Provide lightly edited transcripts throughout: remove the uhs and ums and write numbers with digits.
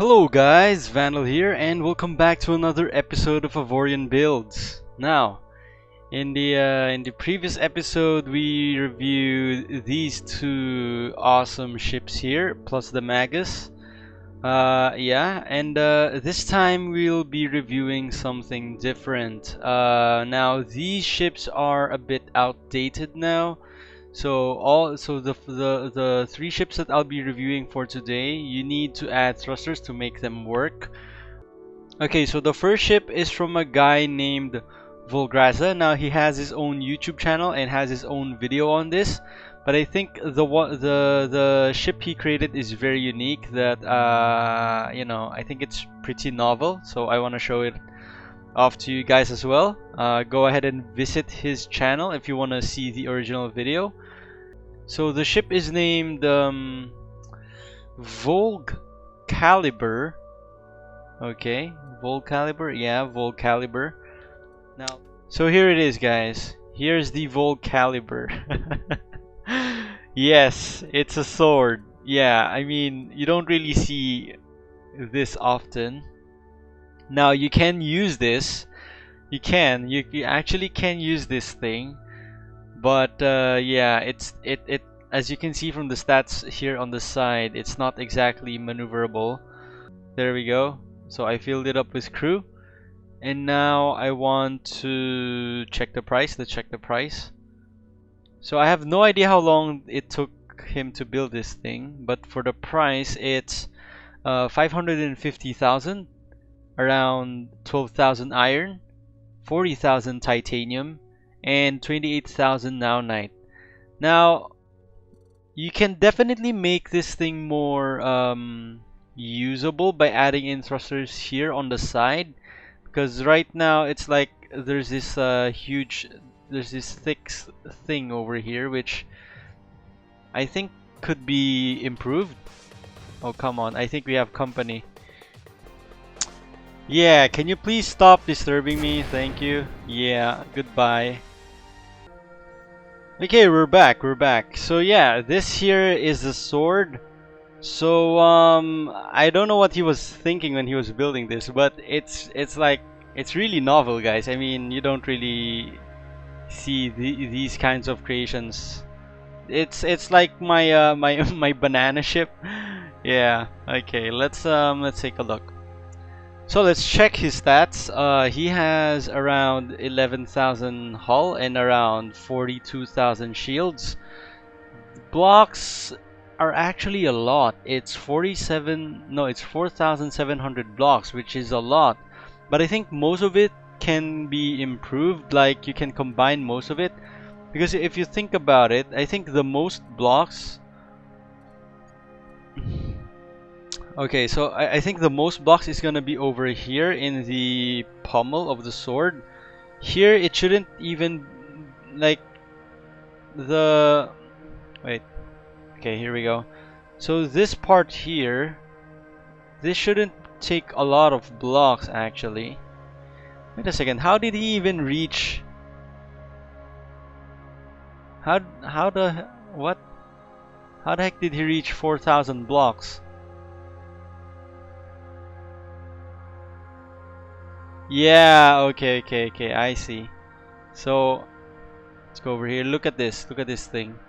Hello guys, Vandel here, and welcome back to another episode of Avorion Builds. Now, in the previous episode, we reviewed these two awesome ships here, plus the Magus. This time we'll be reviewing something different. Now these ships are a bit outdated now. The three ships that I'll be reviewing for today, you need to add thrusters to make them work. Okay, so the first ship is from a guy named Volgraza. Now he has his own YouTube channel and has his own video on this, but I think the ship he created is very unique. That I think it's pretty novel. So I want to show it off to you guys as well. Go ahead and visit his channel if you want to see the original video. So the ship is named Volg Caliber. Okay, Volg Caliber. Yeah, Volg Caliber. Now, so here it is, guys. Here's the Volg Caliber. Yes, it's a sword. Yeah, I mean, you don't really see this often. Now you can use this. You actually can use this thing, but yeah, it as you can see from the stats here on the side, it's not exactly maneuverable. There we go. So I filled it up with crew, and now I want to check the price. Let's check the price. So I have no idea how long it took him to build this thing, but for the price, it's 550,000. Around 12,000 iron, 40,000 titanium, and 28,000 naonite. Now, you can definitely make this thing more usable by adding in thrusters here on the side, because right now it's like there's this thick thing over here, which I think could be improved. Oh, come on, I think we have company. Yeah, can you please stop disturbing me? Thank you. Yeah, goodbye. Okay, we're back. So yeah, this here is the sword. So I don't know what he was thinking when he was building this, but it's really novel, guys. I mean, you don't really see these kinds of creations. It's like my my banana ship. Yeah. Okay, let's take a look. So let's check his stats. He has around 11,000 hull and around 42,000 shields. Blocks are actually a lot. It's 4,700 blocks, which is a lot. But I think most of it can be improved. Like, you can combine most of it, because if you think about it, I think the most blocks. Okay, so I think the most blocks is gonna be over here in the pommel of the sword. Here it shouldn't even, like, wait. Okay, here we go. So this part here, this shouldn't take a lot of blocks actually. Wait a second, how did he even reach? How the heck did he reach 4,000 blocks? Yeah, okay, I see. So let's go over here. Look at this thing.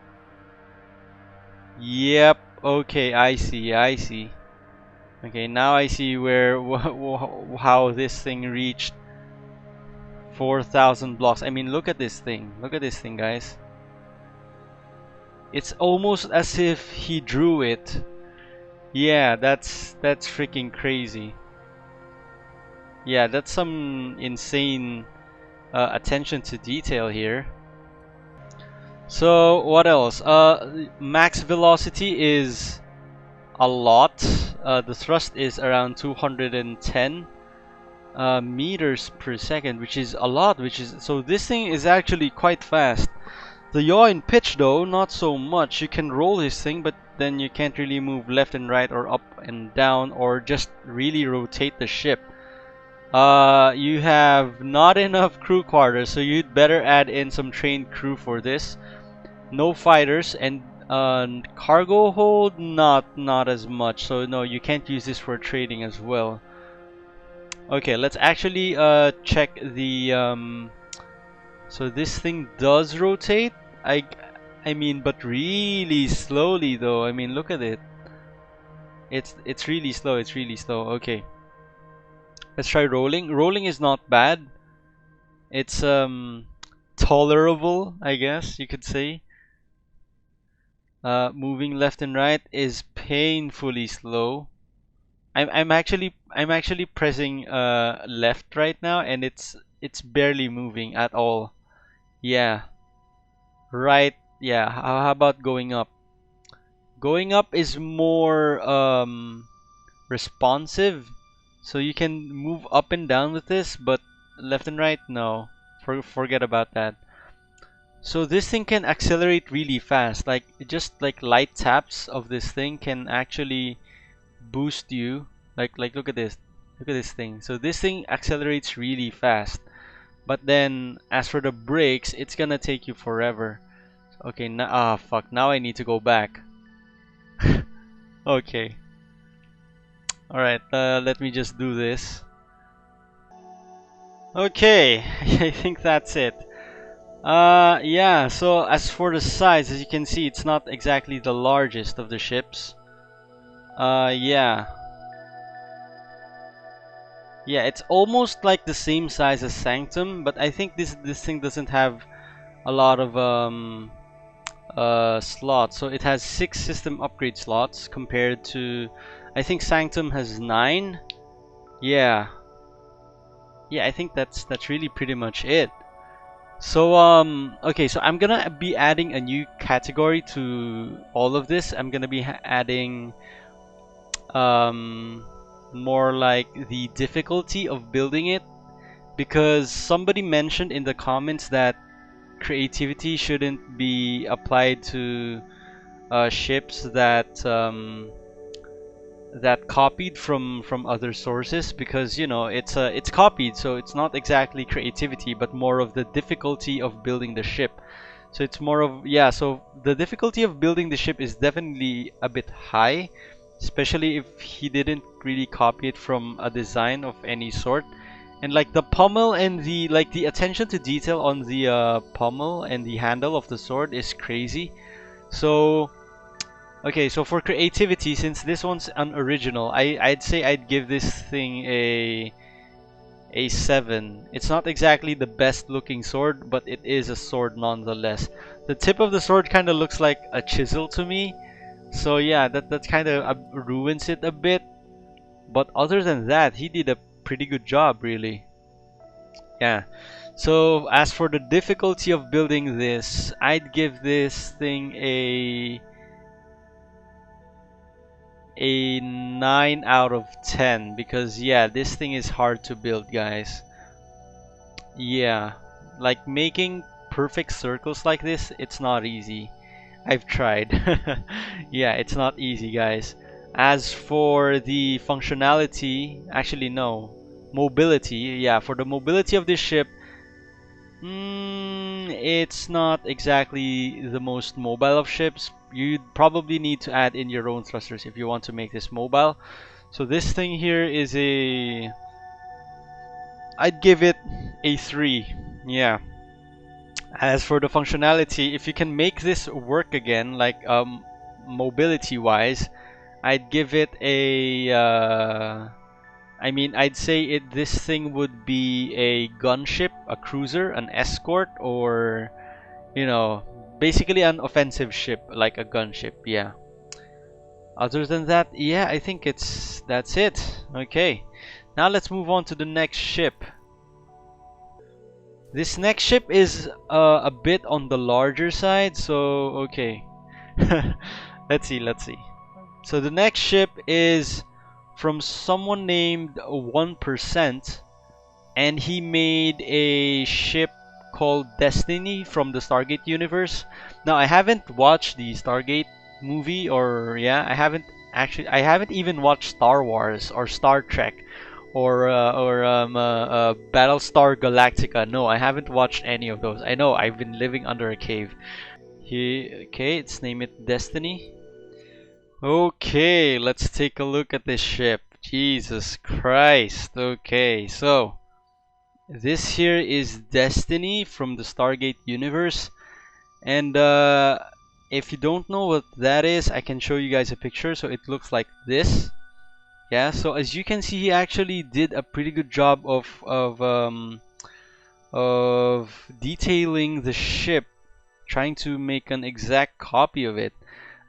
Yep, okay, I see. Okay, now I see how this thing reached 4,000 blocks. I mean, look at this thing, guys. It's almost as if he drew it. Yeah, that's freaking crazy. Yeah, that's some insane attention to detail here. So what else? Max velocity is a lot. The thrust is around 210 meters per second, which is a lot. So this thing is actually quite fast. The yaw and pitch, though, not so much. You can roll this thing, but then you can't really move left and right or up and down or just really rotate the ship. You have not enough crew quarters, so you'd better add in some trained crew for this. No fighters, and Cargo hold, not as much. So no, you can't use this for trading as well. Okay, let's actually check the so this thing does rotate. I mean, but really slowly though. I mean, look at it. It's really slow. It's really slow. Okay, let's try rolling. Rolling is not bad. It's tolerable, I guess you could say. Moving left and right is painfully slow. I'm actually pressing left right now, and it's barely moving at all. Yeah, right. Yeah. How about going up? Going up is more responsive, so you can move up and down with this, but left and right, no. Forget about that. So this thing can accelerate really fast. Like just like light taps of this thing can actually boost you. Like look at this. Look at this thing. So this thing accelerates really fast. But then as for the brakes, it's gonna take you forever. Okay, now fuck. Now I need to go back. Okay. Alright, let me just do this. Okay, I think that's it. Yeah, so as for the size, as you can see, it's not exactly the largest of the ships. Yeah. Yeah, it's almost like the same size as Sanctum, but I think this thing doesn't have a lot of slots. So it has 6 system upgrade slots compared to, I think Sanctum has 9. Yeah. Yeah, I think that's really pretty much it. So okay, so I'm gonna be adding a new category to all of this. I'm gonna be adding more like the difficulty of building it, because somebody mentioned in the comments that creativity shouldn't be applied to ships that that copied from other sources, because you know it's copied, so it's not exactly creativity but more of the difficulty of building the ship. So it's more of, yeah, so the difficulty of building the ship is definitely a bit high, especially if he didn't really copy it from a design of any sort. And like the pommel and the the attention to detail on the pommel and the handle of the sword is crazy. So okay, so for creativity, since this one's an original, I'd say I'd give this thing a 7. It's not exactly the best looking sword, but it is a sword nonetheless. The tip of the sword kind of looks like a chisel to me, so yeah, that kind of ruins it a bit. But other than that, he did a pretty good job, really. Yeah. So as for the difficulty of building this, I'd give this thing a 9 out of 10, because yeah, this thing is hard to build, guys. Yeah, like making perfect circles like this, it's not easy. I've tried. Yeah, it's not easy, guys. As for the functionality, actually no, mobility, yeah, for the mobility of this ship, it's not exactly the most mobile of ships. You'd probably need to add in your own thrusters if you want to make this mobile. So this thing here is I'd give it a 3. Yeah. As for the functionality, if you can make this work again, like mobility wise, I'd give it a I mean, I'd say this thing would be a gunship, a cruiser, an escort, or you know, basically an offensive ship like a gunship. Yeah. Other than that, yeah, I think that's it. Okay. Now let's move on to the next ship. This next ship is a bit on the larger side, so okay. Let's see. So the next ship is from someone named OnePercent, and he made a ship called Destiny from the Stargate Universe. Now I haven't watched the Stargate movie, or yeah, I haven't even watched Star Wars or Star Trek or Battlestar Galactica. No, I haven't watched any of those. I know, I've been living under a cave. Okay, let's name it Destiny. Okay, let's take a look at this ship. Jesus Christ. Okay, so this here is Destiny from the Stargate Universe. And if you don't know what that is, I can show you guys a picture. So it looks like this. Yeah, so as you can see, he actually did a pretty good job of detailing the ship, trying to make an exact copy of it.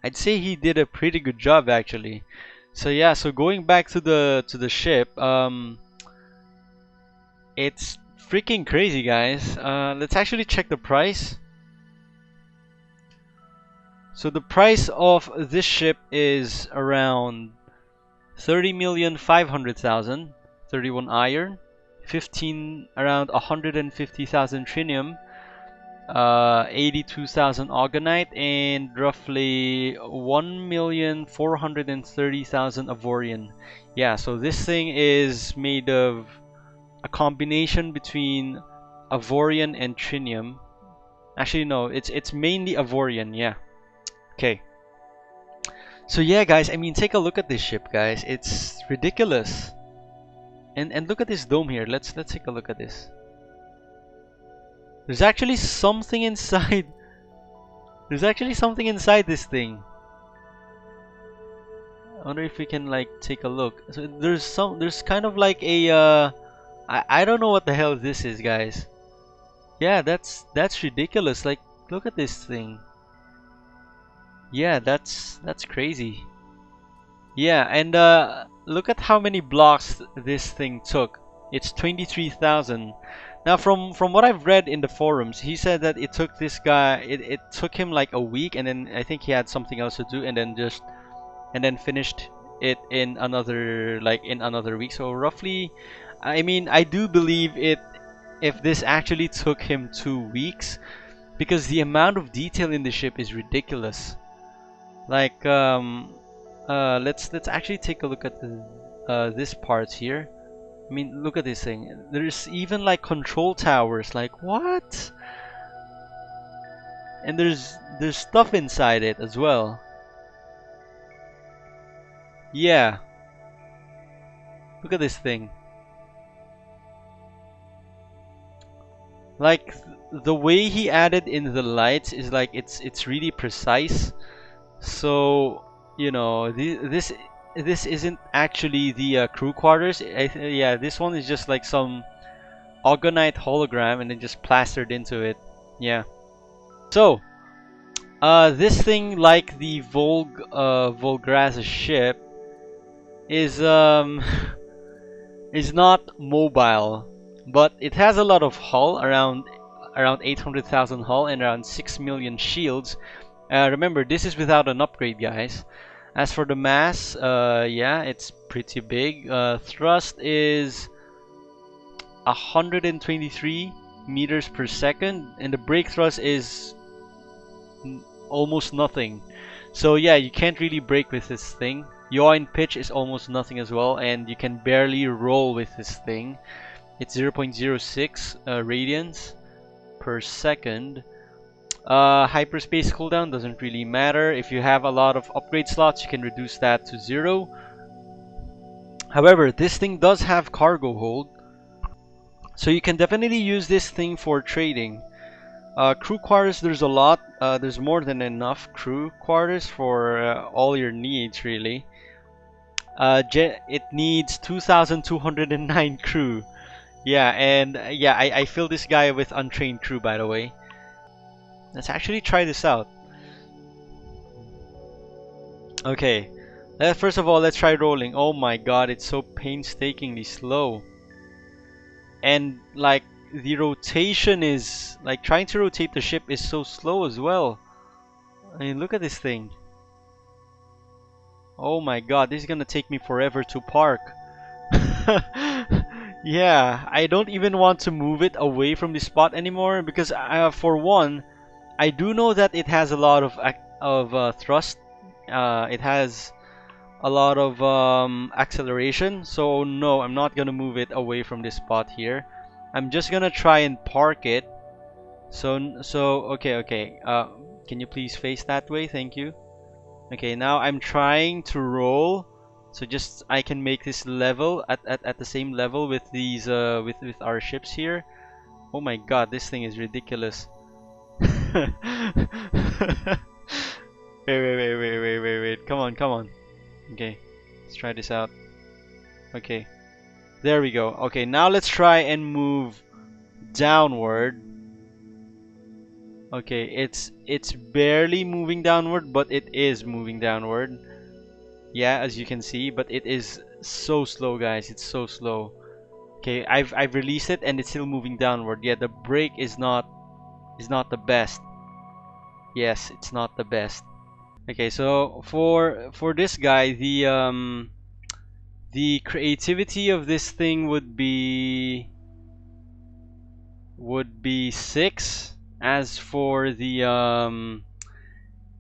I'd say he did a pretty good job actually. So yeah, so going back to the ship, it's freaking crazy, guys. Let's actually check the price. So the price of this ship is around 30,500,000, 31 iron, 15 around 150,000 trinium, 82,000 Orgonite, and roughly 1,430,000 Avorion. Yeah, so this thing is made of a combination between Avorion and trinium. Actually, no, it's mainly Avorion. Yeah. Okay. So yeah, guys. I mean, take a look at this ship, guys. It's ridiculous. And look at this dome here. Let's take a look at this. There's actually something inside. There's actually something inside this thing. I wonder if we can like take a look. So there's kind of like a I don't know what the hell this is, guys. Yeah, that's ridiculous. Like, look at this thing. Yeah, that's crazy. Yeah, and look at how many blocks this thing took. It's 23,000. Now, from what I've read in the forums, he said that it took this guy, it took him like a week, and then I think he had something else to do, and then finished it in another week. So roughly, I mean, I do believe it if this actually took him 2 weeks, because the amount of detail in the ship is ridiculous. Like let's actually take a look at this part here. I mean, look at this thing. There's even like control towers. Like, what? And there's stuff inside it as well. Yeah. Look at this thing. Like, the way he added in the lights is like it's really precise. So, you know, this isn't actually the crew quarters. Yeah, this one is just like some Orgonite hologram and then just plastered into it. Yeah. So, this thing, like the Volgraza ship, is is not mobile, but it has a lot of hull, around 800,000 hull and around 6 million shields. Remember, this is without an upgrade, guys. As for the mass, yeah, it's pretty big. Thrust is 123 meters per second, and the brake thrust is almost nothing. So yeah, you can't really brake with this thing. Yaw and pitch is almost nothing as well, and you can barely roll with this thing. It's 0.06 radians per second. Hyperspace cooldown doesn't really matter. If you have a lot of upgrade slots, you can reduce that to 0. However, this thing does have cargo hold, so you can definitely use this thing for trading. Crew quarters, there's a lot. There's more than enough crew quarters for all your needs, really. It needs 2,209 crew. Yeah, and yeah, I fill this guy with untrained crew, by the way. Let's actually try this out. Okay, first of all, let's try rolling. Oh my god, it's so painstakingly slow. And like, the rotation is, like, trying to rotate the ship is so slow as well. I mean, look at this thing. Oh my god, this is gonna take me forever to park. Yeah, I don't even want to move it away from the spot anymore, because for one, I do know that it has a lot of thrust. It has a lot of acceleration. So no, I'm not gonna move it away from this spot here. I'm just gonna try and park it. So okay. Can you please face that way? Thank you. Okay, now I'm trying to roll, so just I can make this level at the same level with these with our ships here. Oh my god, this thing is ridiculous. Wait, wait. Come on, come on. Okay, let's try this out. Okay, there we go. Okay, now let's try and move downward. Okay, it's barely moving downward, but it is moving downward. Yeah, as you can see, but it is so slow, guys. It's so slow. Okay, I've released it and it's still moving downward. Yeah, the brake is not the best. Yes, it's not the best. Okay, so for this guy, the creativity of this thing would be 6. As for the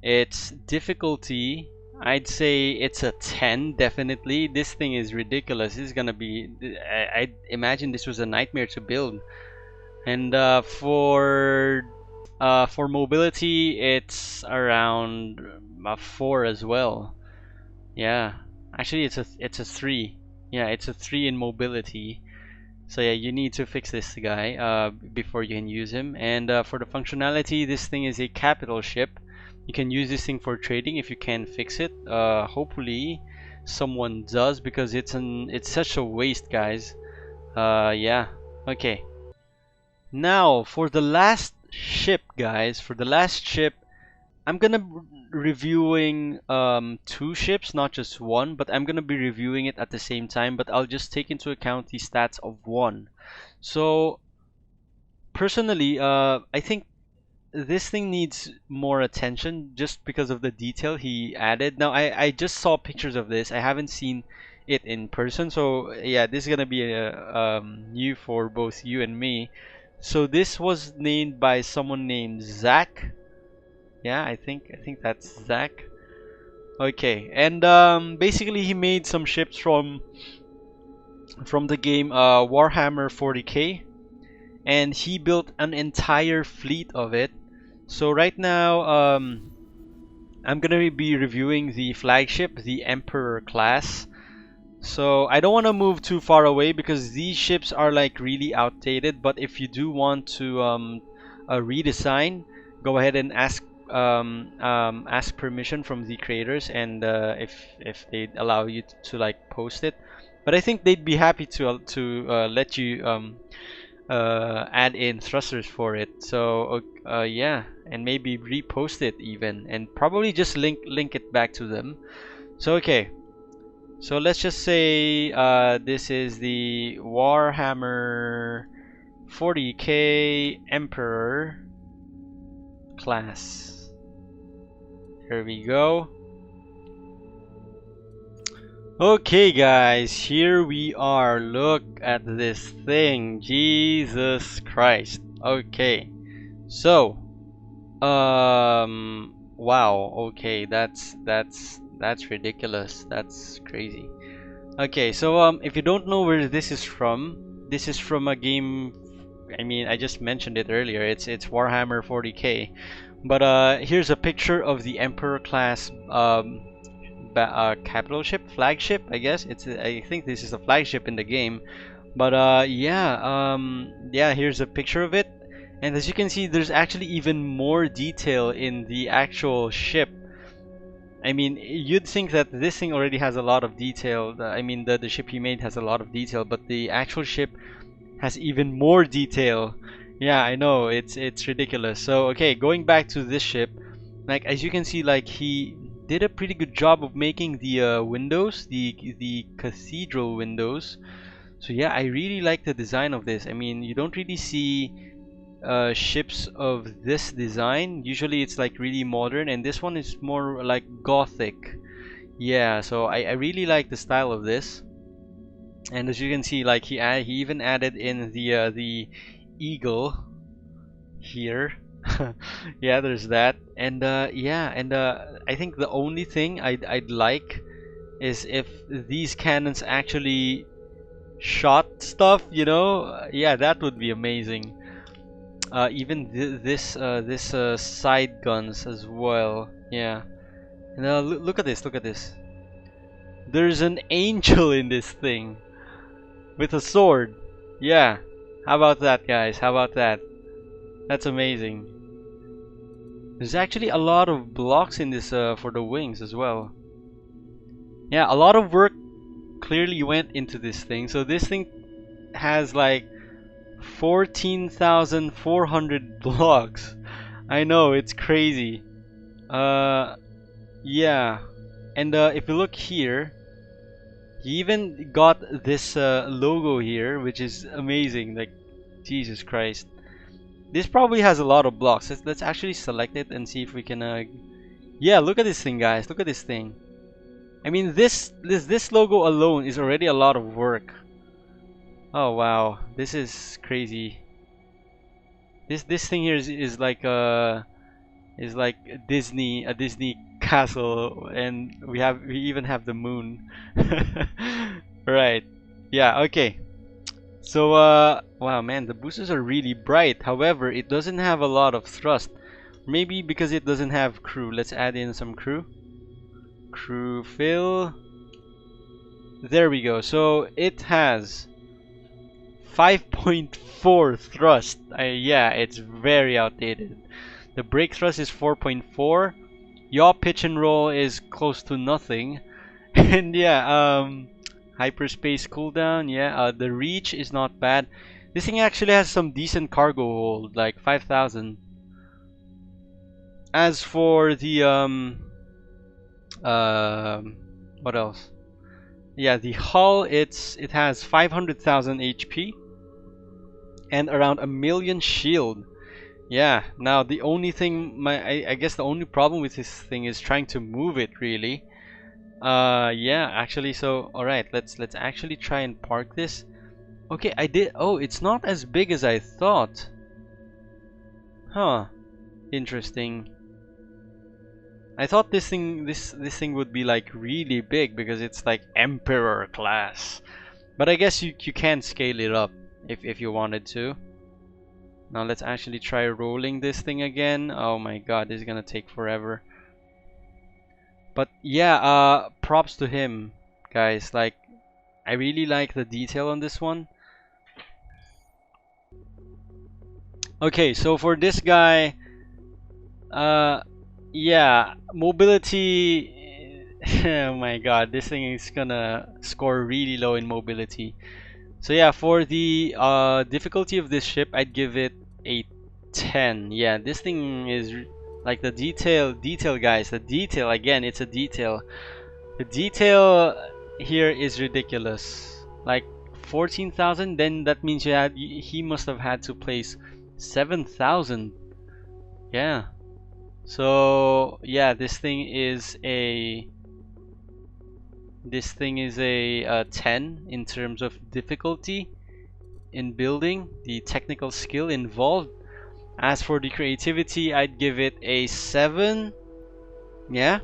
its difficulty, I'd say it's a 10 definitely. This thing is ridiculous. This is gonna be I imagine this was a nightmare to build. And for mobility, it's around a 4 as well. Yeah, actually it's a 3. Yeah, it's a 3 in mobility. So yeah, you need to fix this guy before you can use him. And for the functionality, this thing is a capital ship. You can use this thing for trading if you can fix it. Hopefully someone does, because it's such a waste, guys. Yeah. Okay. Now for the last ship, guys. For the last ship, I'm gonna be reviewing 2 ships, not just one, but I'm gonna be reviewing it at the same time, but I'll just take into account the stats of one. So personally, I think this thing needs more attention just because of the detail he added. Now I just saw pictures of this. I haven't seen it in person, so yeah, this is gonna be new for both you and me. So this was named by someone named Zajc. Yeah, I think that's Zajc. Okay, and basically he made some ships from the game Warhammer 40k, and he built an entire fleet of it. So right now, I'm gonna be reviewing the flagship, the Emperor class. So I don't want to move too far away because these ships are like really outdated. But if you do want to redesign, go ahead and ask permission from the creators, and if they allow you to like post it. But I think they'd be happy to let you add in thrusters for it. So yeah, and maybe repost it even, and probably just link it back to them. So okay, so let's just say this is the Warhammer 40k Emperor class. Here we go. Okay guys, here we are. Look at this thing. Jesus Christ. Okay. So wow, okay, that's ridiculous. That's crazy. Okay, so if you don't know where this is from a game. I mean, I just mentioned it earlier. It's Warhammer 40k. But here's a picture of the Emperor class capital ship, flagship, I guess. I think this is a flagship in the game. But yeah, yeah, here's a picture of it. And as you can see, there's actually even more detail in the actual ship. I mean, you'd think that this thing already has a lot of detail. I mean, the ship he made has a lot of detail, but the actual ship has even more detail. Yeah, I know, it's ridiculous. So okay, going back to this ship, like as you can see, like he did a pretty good job of making the windows, the cathedral windows. So yeah, I really like the design of this. I mean, you don't really see ships of this design. Usually it's like really modern, and this one is more like Gothic. Yeah, so I really like the style of this. And as you can see, like he even added in the eagle here. Yeah, there's that. And yeah, and I think the only thing I'd like is if these cannons actually shot stuff, you know. Yeah, that would be amazing. Even this side guns as well. Yeah. And look at this. Look at this. There's an angel in this thing with a sword. Yeah. How about that, guys? How about that? That's amazing. There's actually a lot of blocks in this for the wings as well. Yeah, a lot of work clearly went into this thing. So this thing has like 14,400 blocks. I know, it's crazy. Yeah. And if you look here, he even got this logo here, which is amazing. Like, Jesus Christ. This probably has a lot of blocks. Let's actually select it and see if we can. Yeah, look at this thing, guys. Look at this thing. I mean, this logo alone is already a lot of work. Oh wow, this is crazy. This thing here is like a Disney castle, and we even have the moon. Right. Yeah. Okay. So wow, man, the boosters are really bright. However, it doesn't have a lot of thrust. Maybe because it doesn't have crew. Let's add in some crew. Crew fill. There we go. So it has 5.4 thrust. Yeah, it's very outdated. The brake thrust is 4.4. Yaw pitch and roll is close to nothing. And yeah, hyperspace cooldown, yeah, the reach is not bad. This thing actually has some decent cargo hold, like 5,000. As for the what else? Yeah, the hull, it has 500,000 HP and around a million shield. Yeah. Now the only thing, I guess the only problem with this thing is trying to move it, really. Yeah, actually, so alright, let's actually try and park this. Okay, I did. Oh, it's not as big as I thought. Huh. Interesting. I thought this thing would be like really big because it's like Emperor class. But I guess you can scale it up if you wanted to. Now let's actually try rolling this thing again. Oh my god, this is gonna take forever. But yeah, props to him, guys. Like, I really like the detail on this one. Okay, so for this guy, yeah, mobility. Oh my god, this thing is gonna score really low in mobility. So yeah, for the difficulty of this ship, I'd give it a 10. Yeah, this thing is like the detail, guys. The detail, again, it's a detail. The detail here is ridiculous. Like 14,000, then that means he must have had to place 7,000. Yeah. So yeah, this thing is a 10 in terms of difficulty in building, the technical skill involved. As for the creativity, I'd give it a 7. Yeah.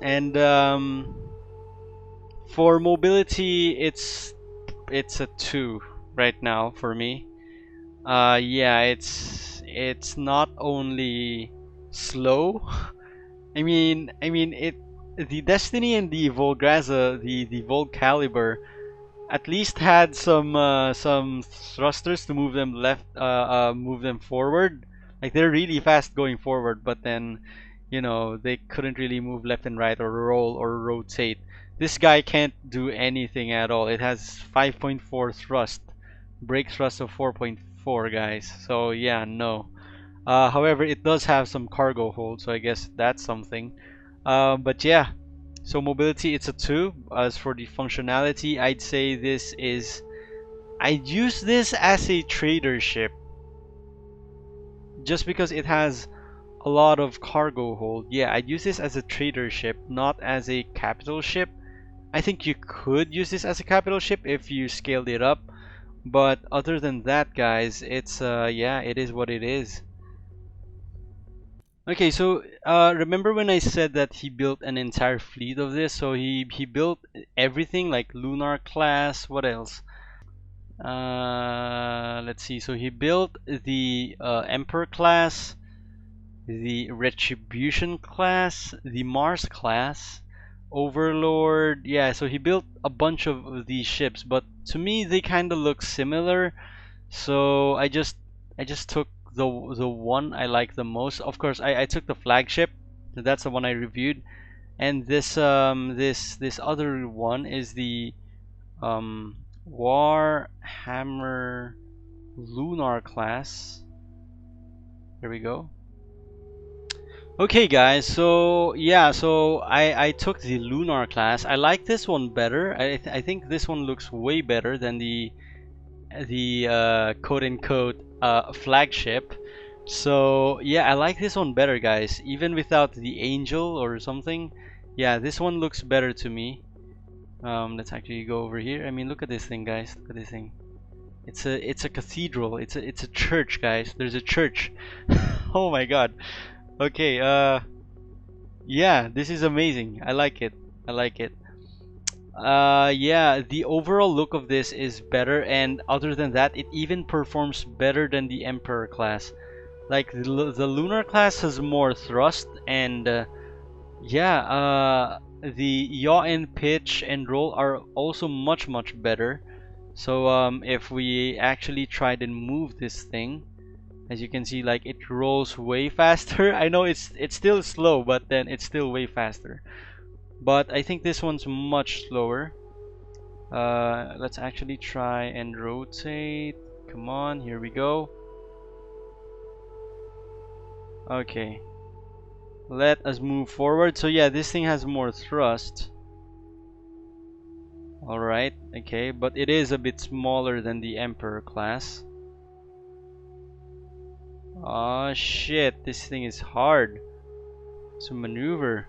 And for mobility, it's a 2 right now for me. Yeah, it's not only slow. I mean the Destiny and the Volgraza, the Volg Caliber, at least had some thrusters to move them move them forward. Like, they're really fast going forward, but then, you know, they couldn't really move left and right or roll or rotate. This guy can't do anything at all. It has 5.4 thrust, brake thrust of 4.4, guys. So yeah, no. However, it does have some cargo hold, so I guess that's something. But yeah, so mobility, it's a 2. As for the functionality, I'd say I'd use this as a trader ship, just because it has a lot of cargo hold. Yeah, I'd use this as a trader ship, not as a capital ship. I think you could use this as a capital ship if you scaled it up, but other than that, guys, it's yeah, it is what it is. Okay, so remember when I said that he built an entire fleet of this? So he built everything, like Lunar class. What else? Let's see. So he built the Emperor class, the Retribution class, the Mars class, Overlord. Yeah, so he built a bunch of these ships, but to me they kind of look similar. So I just took the one I like the most. Of course, I took the flagship. So that's the one I reviewed. And this other one is the Warhammer Lunar class. There we go. Okay guys, so yeah, so I took the Lunar class. I like this one better. I think this one looks way better than the quote unquote flagship. So yeah, I like this one better, guys, even without the angel or something. Yeah, this one looks better to me. Let's actually go over here. I mean, look at this thing, guys. Look at this thing. It's a cathedral. It's a church, guys. There's a church. Oh my god. Okay, yeah, this is amazing. I like it. I like it. Yeah, the overall look of this is better, and other than that, it even performs better than the Emperor class. Like the Lunar class has more thrust, and yeah, the yaw and pitch and roll are also much better. So if we actually tried and move this thing, as you can see, like it rolls way faster. I know it's still slow, but then it's still way faster. But I think this one's much slower. Let's actually try and rotate. Come on, here we go. Okay, let us move forward. So yeah, this thing has more thrust. Alright, okay, but it is a bit smaller than the Emperor class. Oh shit, this thing is hard to maneuver.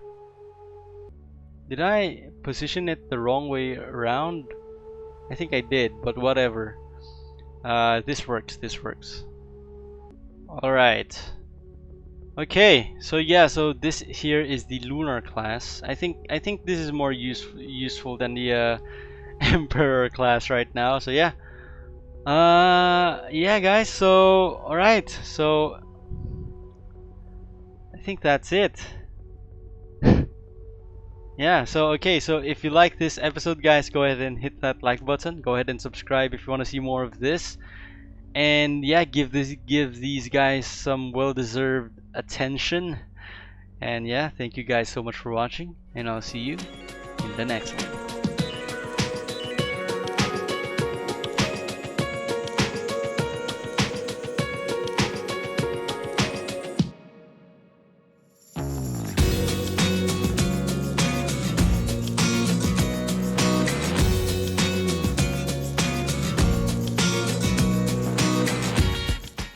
Did I position it the wrong way around? I think I did, but whatever. This works, this works. Alright. Okay, so yeah, so this here is the Lunar class. I think this is more useful than the Emperor class right now. So yeah. Yeah guys, so alright, so I think that's it. Yeah, so okay, so if you like this episode, guys, go ahead and hit that like button. Go ahead and subscribe if you want to see more of this. And yeah, give these guys some well-deserved attention. And yeah, thank you guys so much for watching, and I'll see you in the next one.